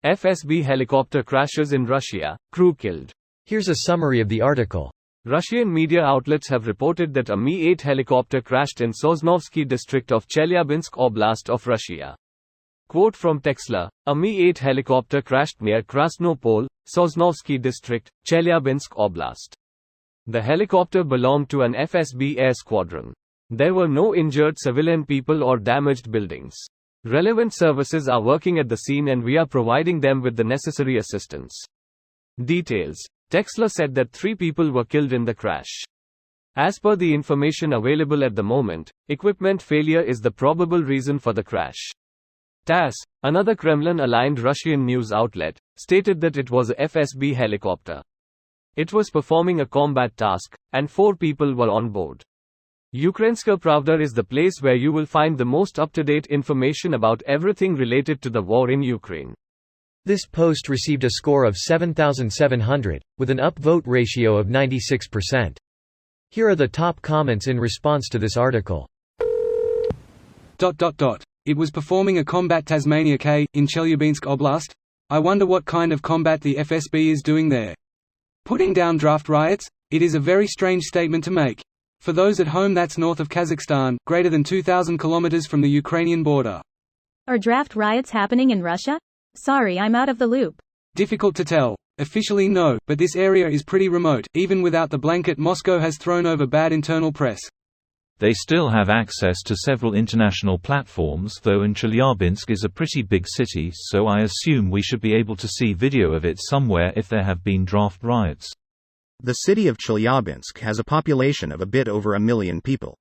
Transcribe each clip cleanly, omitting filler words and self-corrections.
FSB helicopter crashes in Russia, crew killed. Here's a summary of the article. Russian media outlets have reported that a Mi-8 helicopter crashed in Sosnovsky district of Chelyabinsk Oblast of Russia. Quote from Texla: a Mi-8 helicopter crashed near Krasnopol, Sosnovsky district, Chelyabinsk Oblast. The helicopter belonged to an FSB air squadron. There were no injured civilian people or damaged buildings. Relevant services are working at the scene and we are providing them with the necessary assistance. Details. Texla said that 3 people were killed in the crash. As per the information available at the moment, equipment failure is the probable reason for the crash. TASS, another Kremlin-aligned Russian news outlet, stated that it was a FSB helicopter. It was performing a combat task, and 4 people were on board. Ukrainska Pravda is the place where you will find the most up-to-date information about everything related to the war in Ukraine. This post received a score of 7,700, with an upvote ratio of 96%. Here are the top comments in response to this article. It was performing a combat Tasmania K, in Chelyabinsk Oblast? I wonder what kind of combat the FSB is doing there. Putting down draft riots? It is a very strange statement to make. For those at home, that's north of Kazakhstan, greater than 2,000 kilometers from the Ukrainian border. Are draft riots happening in Russia? Sorry, I'm out of the loop. Difficult to tell. Officially no, but this area is pretty remote. Even without the blanket Moscow has thrown over bad internal press. They still have access to several international platforms, though, and Chelyabinsk is a pretty big city, so I assume we should be able to see video of it somewhere if there have been draft riots. The city of Chelyabinsk has a population of a bit over 1 million people.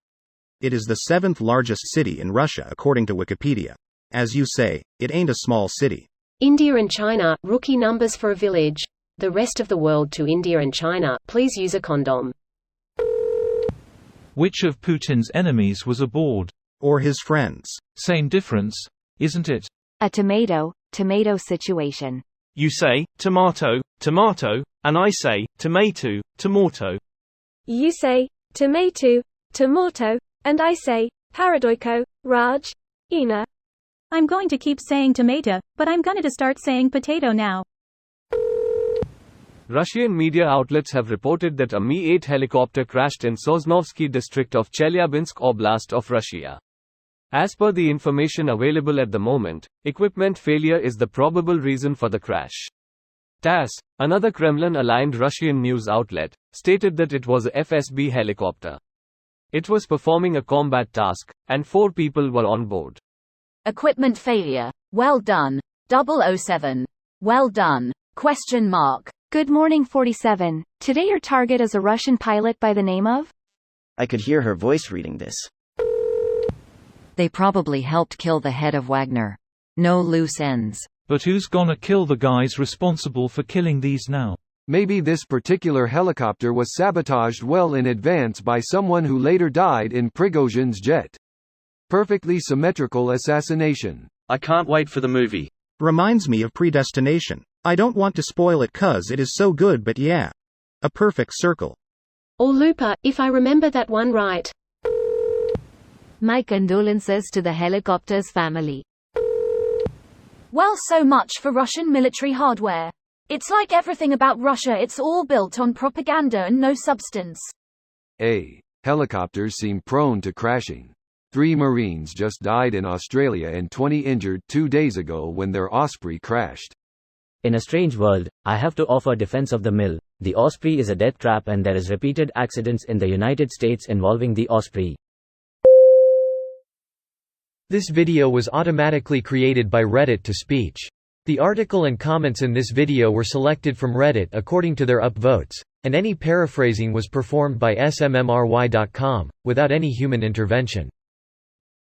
It is the 7th largest city in Russia according to Wikipedia. As you say, it ain't a small city. India and China, rookie numbers for a village. The rest of the world to India and China, please use a condom. Which of Putin's enemies was aboard? Or his friends. Same difference, isn't it? A tomato situation. You say, tomato, tomato, and I say, tomato, tomato. You say, tomato, tomato, and I say, paradoiko, Raj, Ina. I'm going to keep saying tomato, but I'm going to start saying potato now. Russian media outlets have reported that a Mi-8 helicopter crashed in Sosnovsky district of Chelyabinsk Oblast of Russia. As per the information available at the moment, equipment failure is the probable reason for the crash. TASS, another Kremlin-aligned Russian news outlet, stated that it was a FSB helicopter. It was performing a combat task, and 4 people were on board. Equipment failure. Well done. 007. Well done. ? Good morning 47. Today your target is a Russian pilot by the name of? I could hear her voice reading this. They probably helped kill the head of Wagner. No loose ends. But who's gonna kill the guys responsible for killing these now? Maybe this particular helicopter was sabotaged well in advance by someone who later died in Prigozhin's jet. Perfectly symmetrical assassination. I can't wait for the movie. Reminds me of Predestination. I don't want to spoil it cause it is so good, but yeah. A perfect circle. Or Looper, if I remember that one right. My condolences to the helicopter's family. Well, so much for Russian military hardware. It's like everything about Russia, it's all built on propaganda and no substance. Helicopters seem prone to crashing. 3 Marines just died in Australia and 20 injured 2 days ago when their Osprey crashed. In a strange world, I have to offer defense of the mill. The Osprey is a death trap and there is repeated accidents in the United States involving the Osprey. This video was automatically created by Reddit to speech. The article and comments in this video were selected from Reddit according to their upvotes, and any paraphrasing was performed by smmry.com, without any human intervention.